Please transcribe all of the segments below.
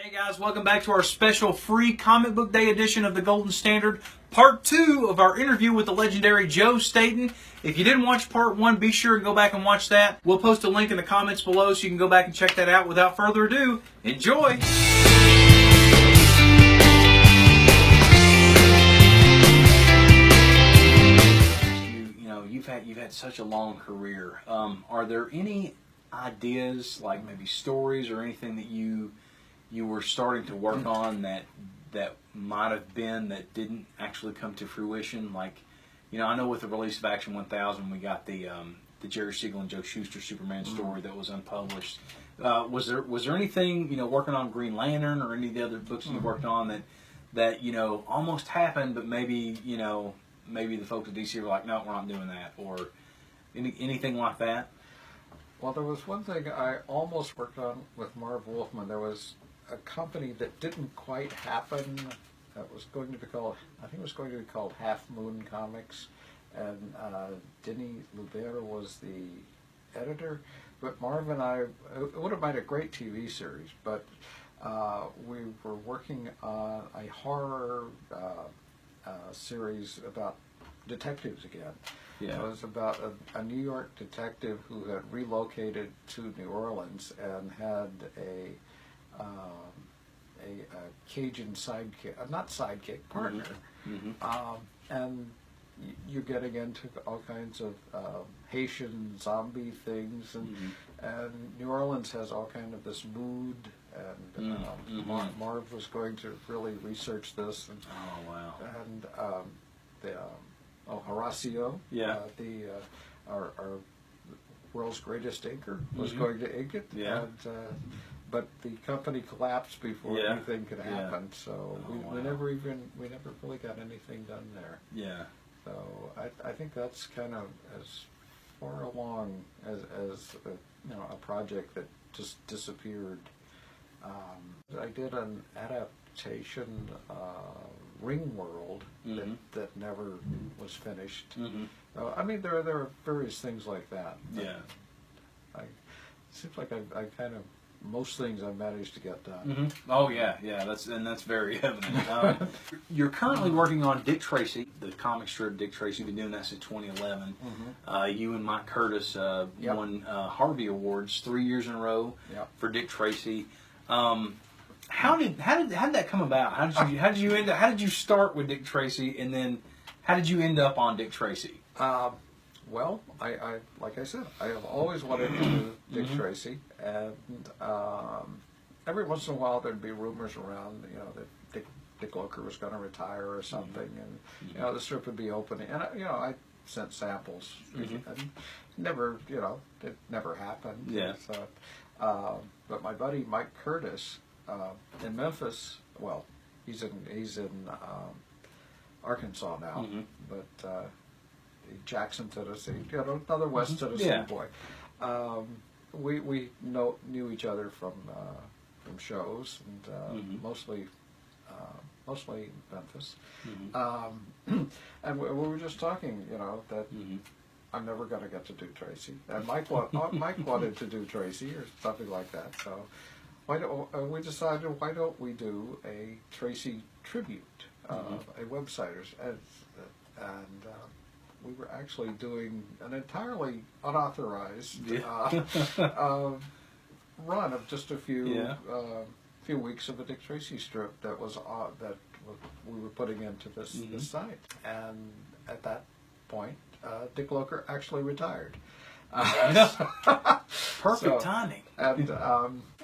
Hey guys, welcome back to our special free comic book day edition of the Golden Standard, part 2 of our interview with the legendary Joe Staton. If you didn't watch part 1, be sure to go back and watch that. We'll post a link in the comments below so you can go back and check that out. Without further ado, enjoy! You've had such a long career. Are there any ideas, like maybe stories or anything that you were starting to work on that might have been that didn't actually come to fruition? Like, I know with the release of Action 1000, we got the Jerry Siegel and Joe Shuster Superman story that was unpublished. Was there anything working on Green Lantern or any of the other books you worked on that almost happened, but maybe maybe the folks at DC were like, no, we're not doing that, or anything like that? Well, there was one thing I almost worked on with Marv Wolfman. There was a company that didn't quite happen. That was going to be called, I think it was going to be called Half Moon Comics, and Denny Lubera was the editor. But Marv and I, it would have made a great TV series, but we were working on a horror series about detectives again. Yeah. It was about a New York detective who had relocated to New Orleans and had a Cajun sidekick, not sidekick, partner. And you're getting into all kinds of Haitian zombie things, and New Orleans has all kind of this mood, and Marv was going to really research this. And, oh, wow. And Horacio, our world's greatest inker, was going to ink it, but the company collapsed before anything could happen. So we never really got anything done there. Yeah. So I think that's kind of as far along as a project that just disappeared. I did an adaptation, Ringworld, that never was finished. I mean, there are various things like that. Yeah. It seems like I kind of, most things I've managed to get done. Oh yeah, that's very evident. You're currently working on Dick Tracy, the comic strip Dick Tracy. You've been doing that since 2011. You and Mike Curtis won Harvey Awards 3 years in a row for Dick Tracy. How did that come about? How did you start with Dick Tracy, and then how did you end up on Dick Tracy? Well, I like I said, I have always wanted to do Dick Tracy, and every once in a while there'd be rumors around, that Dick Loker was going to retire or something, and the strip would be opening, and I sent samples, and never, it never happened. Yeah. So, but my buddy Mike Curtis in Memphis, well, he's in Arkansas now, but Jackson, Tennessee, another West Tennessee boy. We knew each other from shows, and mostly Memphis. And we were just talking, that I'm never going to get to do Tracy, and Mike wanted to do Tracy or something like that. So we decided, why don't we do a Tracy tribute, a website, and we were actually doing an entirely unauthorized run of just a few weeks of a Dick Tracy strip that we were putting into this site. And at that point, Dick Loker actually retired. Perfect timing. And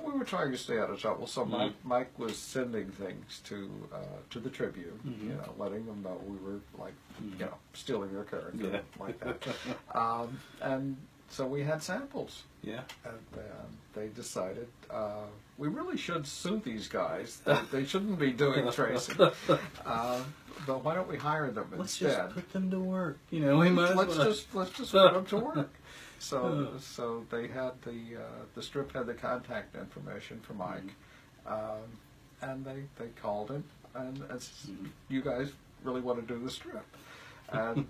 we were trying to stay out of trouble, so Mike was sending things to the Tribune, letting them know we were stealing their character, like that. And so we had samples. Yeah. And they decided we really should sue these guys. They shouldn't be doing Tracy. But why don't we hire them instead? Let's just put them to work. Let's just put them to work. So they had the strip had the contact information for Mike, and they called him and said, you guys really want to do the strip? And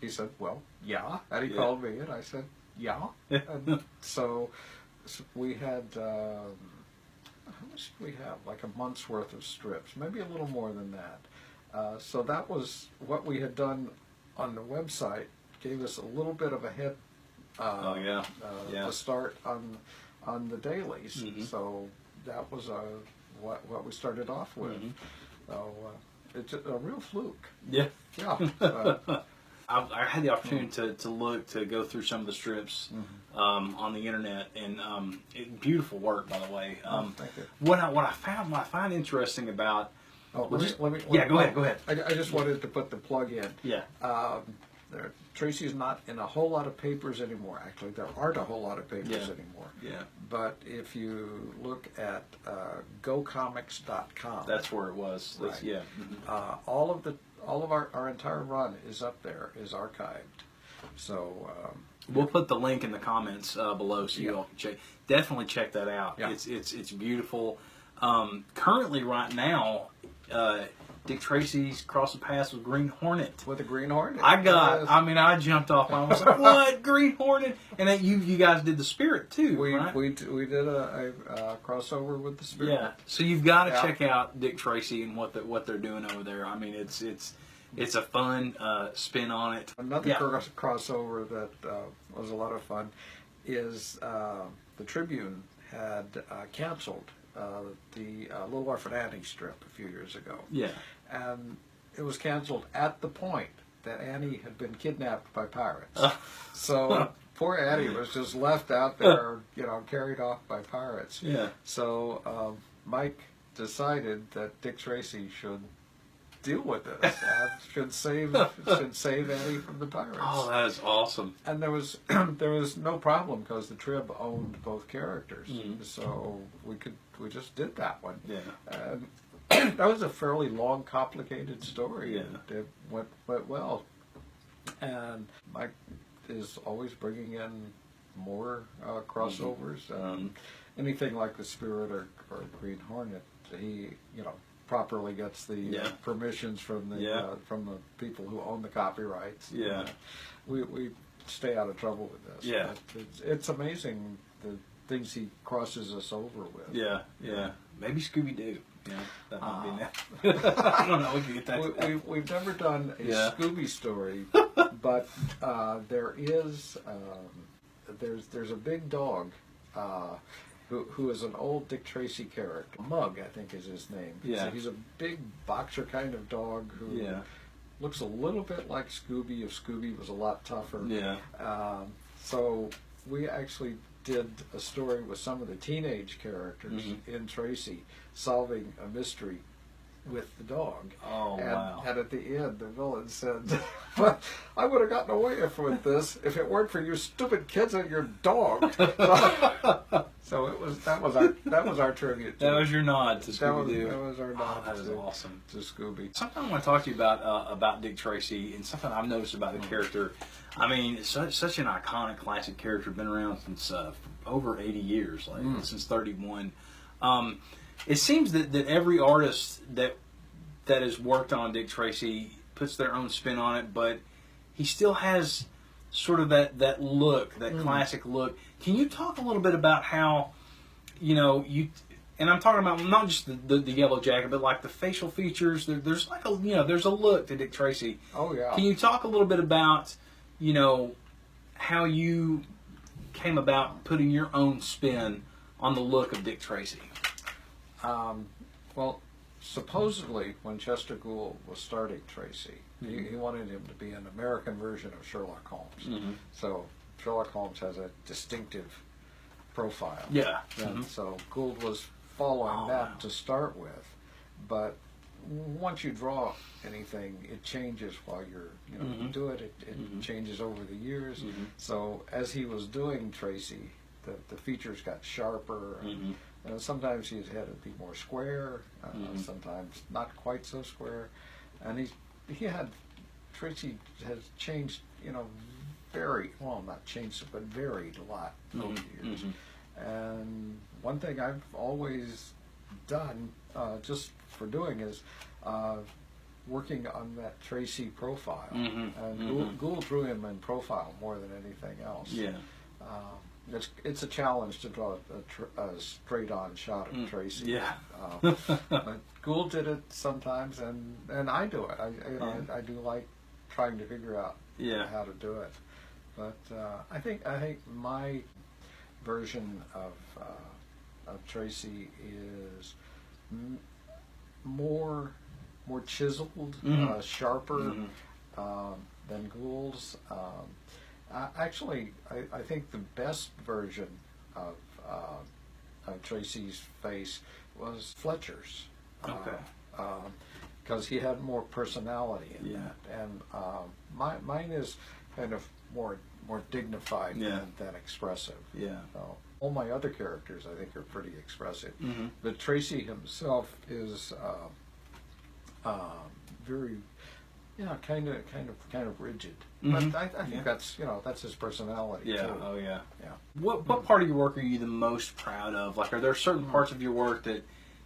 he said, well, yeah. And he called me, and I said, yeah. And so we had how much did we have? Like a month's worth of strips, maybe a little more than that. So that was what we had done on the website. Gave us a little bit of a hit. To start on the dailies. Mm-hmm. So that was what we started off with. Mm-hmm. So it's a real fluke. Yeah. Yeah. I had the opportunity to go through some of the strips on the internet, and beautiful work, by the way. Thank you. What I find interesting about Let me. Go ahead. I just wanted to put the plug in. Yeah. Tracy's not in a whole lot of papers anymore. Actually, there aren't a whole lot of papers anymore. Yeah. But if you look at gocomics.com, That's where it was. Right. Yeah. Mm-hmm. All of our entire run is up there, is archived. So We'll put the link in the comments below, so you all can check. Definitely check that out. Yeah. It's beautiful. Currently, right now, Dick Tracy's crossing paths with Green Hornet. with a Green Hornet, I jumped off. I was like, "What, Green Hornet?" And then you guys did the Spirit too, right? we did a crossover with the Spirit. Yeah. So you've got to check out Dick Tracy and what they're doing over there. I mean, it's a fun spin on it. Another crossover that was a lot of fun is the Tribune had canceled the Little Orphan Annie strip a few years ago. Yeah. And it was canceled at the point that Annie had been kidnapped by pirates. So poor Annie was just left out there, carried off by pirates. Yeah. So Mike decided that Dick Tracy should deal with this and should save Annie from the pirates. Oh, that is awesome. And there was no problem because the Trib owned both characters, so we just did that one. Yeah. And that was a fairly long, complicated story. Yeah. It went well, and Mike is always bringing in more crossovers. Anything like the Spirit or Green Hornet, he properly gets the permissions from the people who own the copyrights. Yeah. We stay out of trouble with this. Yeah. It's amazing the things he crosses us over with. Yeah. Maybe Scooby Doo. Yeah, that might be next. I don't know. We can get that. We've never done a Scooby story, but there's a big dog who is an old Dick Tracy character. Mug, I think, is his name. Yeah. He's a big boxer kind of dog who looks a little bit like Scooby if Scooby was a lot tougher. Yeah. So we actually did a story with some of the teenage characters in Tracy solving a mystery with the dog. Oh, wow. And at the end, the villain said, "Well, I would have gotten away with this if it weren't for you stupid kids and your dog." So that was our tribute. That was your nod to Scooby Doo. That was our nod. That is awesome. To Scooby. Something I want to talk to you about Dick Tracy, and something I've noticed about the character. I mean, it's such an iconic, classic character. Been around since over 80 years, since 31. It seems that every artist that has worked on Dick Tracy puts their own spin on it, but he still has sort of that look, that classic look. Can you talk a little bit about how, and I'm talking about not just the yellow jacket, but like the facial features. There's like there's a look to Dick Tracy. Oh yeah. Can you talk a little bit about, how you came about putting your own spin on the look of Dick Tracy? Well, supposedly when Chester Gould was starting Tracy, he wanted him to be an American version of Sherlock Holmes. So Sherlock Holmes has a distinctive profile. Yeah. And so Gould was following that to start with. But once you draw anything, it changes while you do it. It changes over the years. So as he was doing Tracy, the features got sharper. And sometimes his head would be more square, sometimes not quite so square. And Tracy has changed, not changed, but varied a lot over the years. And one thing I've always done, just for doing, is working on that Tracy profile. And Gould drew him in profile more than anything else. Yeah. it's a challenge to draw a straight-on shot of Tracy. Yeah. But Gould did it sometimes, and I do it. I do like trying to figure out how to do it. But I think my version of Tracy is more chiseled, sharper than Gould's. Actually, I think the best version of Tracy's face was Fletcher's. Okay. Because he had more personality in that, and mine is kind of more dignified than expressive. Yeah. All my other characters, I think, are pretty expressive, Mm-hmm. but Tracy himself is very, kind of rigid. Mm-hmm. But I think that's his personality Yeah. too. Oh yeah. Yeah. What part of your work are you the most proud of? Like, are there certain parts of your work that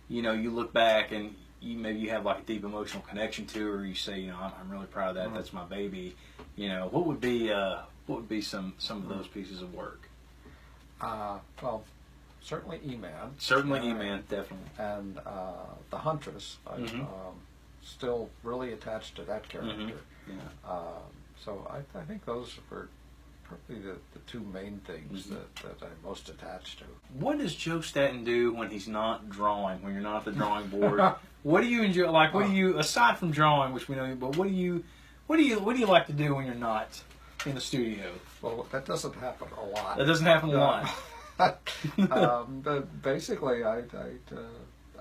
you look back and you have like a deep emotional connection to, or you say, I'm really proud of that. Mm-hmm. That's my baby. What would be some of those pieces of work? Well, certainly E-Man. Certainly E-Man, definitely. And the Huntress. Mm-hmm. I'm still really attached to that character. Mm-hmm. Yeah. So I think those were probably the two main things that I'm most attached to. What does Joe Staton do when he's not drawing? When you're not at the drawing board? What do you enjoy? Like, what do you, aside from drawing, which we know, but what do you like to do when you're not in the studio? Well, that doesn't happen a lot. That doesn't happen a lot. But basically, I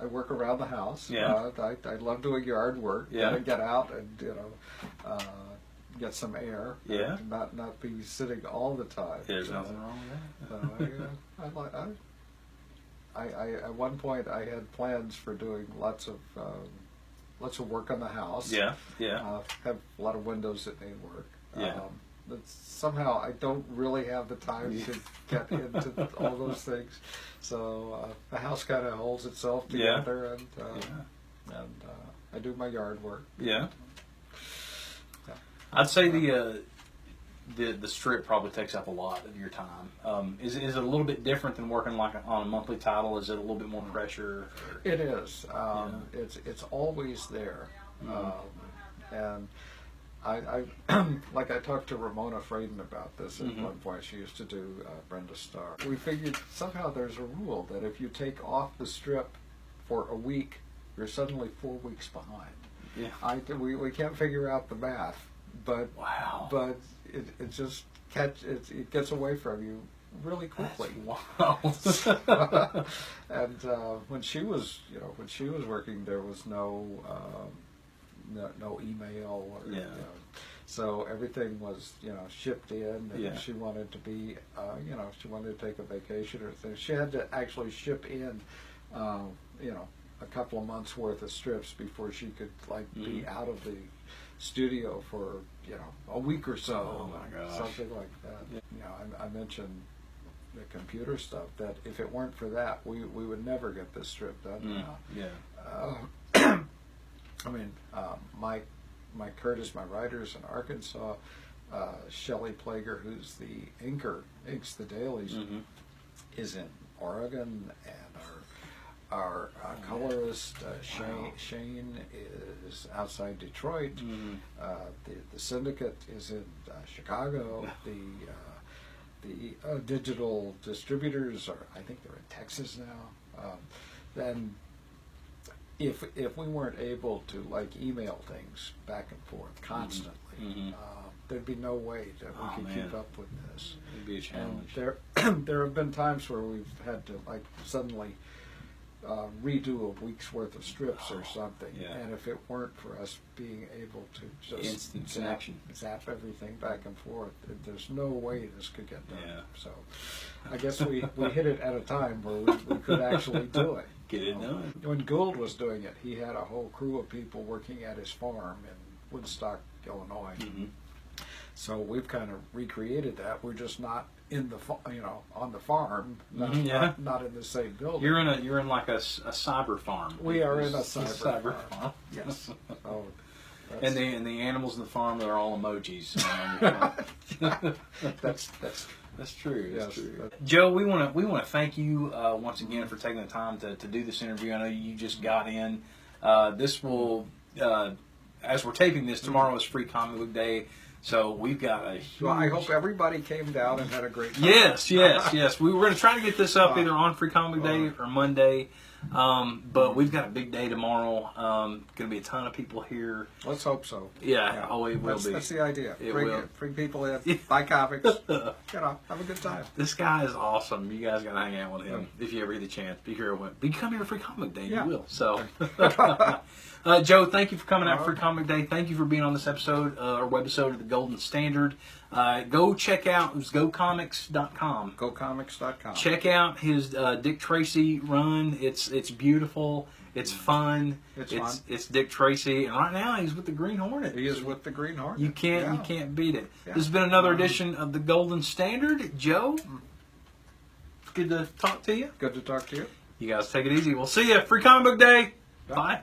work around the house. Yeah. I love doing yard work. Yeah. Get out and get some air. Yeah. And not be sitting all the time. There's nothing wrong with that. At one point I had plans for doing lots of work on the house. Yeah. Yeah. Have a lot of windows that need work. Yeah. But somehow I don't really have the time to get into all those things. So the house kind of holds itself together, and I do my yard work. Yeah. I'd say the strip probably takes up a lot of your time. Is it a little bit different than working like on a monthly title? Is it a little bit more pressure? It is. It's always there, and I like I talked to Ramona Fraden about this at one point. She used to do Brenda Starr. We figured somehow there's a rule that if you take off the strip for a week, you're suddenly 4 weeks behind. Yeah. We can't figure out the math, but Wow. But it just it gets away from you really quickly. That's, wow. And when she was working, there was no email or so everything was shipped in. And if she wanted to be she wanted to take a vacation or things, she had to actually ship in a couple of months worth of strips before she could be out of the studio for a week or so. Oh my gosh. Something like that. I mentioned the computer stuff, that if it weren't for that, we would never get this strip done. I mean, Mike Curtis, my writers in Arkansas, Shelley Plager, who's the inks the dailies, is in Oregon, and our colorist Shane is outside Detroit. The syndicate is in Chicago. The digital distributors I think they're in Texas now. Then if we weren't able to email things back and forth constantly, there'd be no way that we could keep up with this. It'd be a challenge. And there have been times where we've had to suddenly redo a week's worth of strips or something, and if it weren't for us being able to just instant connection, zap everything back and forth, there's no way this could get done. So I guess we hit it at a time where we could actually do it. Get it done. When Gould was doing it, he had a whole crew of people working at his farm in Woodstock, Illinois. So we've kind of recreated that. We're just not in the on the farm, not in the same building. You're in like a cyber farm. We are in a cyber farm. Yes. Oh, and the animals in the farm are all emojis. that's That's true. That's Yes. true. Joe, we want to thank you once again for taking the time to do this interview. I know you just got in. This will, as we're taping this, tomorrow is Free Comic Book Day, so we've got a huge... Well, I hope everybody came down and had a great time. Yes. We were going to try to get this up either on Free Comic Book Day or Monday. But we've got a big day tomorrow. Going to be a ton of people here. Let's hope so. Yeah. Oh, it will be. That's the idea. It bring, will. Bring people in, buy comics, have a good time. This guy is awesome. You guys got to hang out with him if you ever get a chance. Be here. Come here for Free Comic Day. Yeah. You will. So, Joe, thank you for coming out for Free Comic Day. Thank you for being on this episode or webisode of the Golden Standard. Go check out gocomics.com. GoComics.com. Check out his Dick Tracy run. It's beautiful. It's fun. It's Dick Tracy, and right now he's with the Green Hornet. He is with the Green Hornet. You can't beat it. Yeah. This has been another edition of the Golden Standard. Joe, good to talk to you. Good to talk to you. You guys take it easy. We'll see you. Free Comic Book Day. Bye.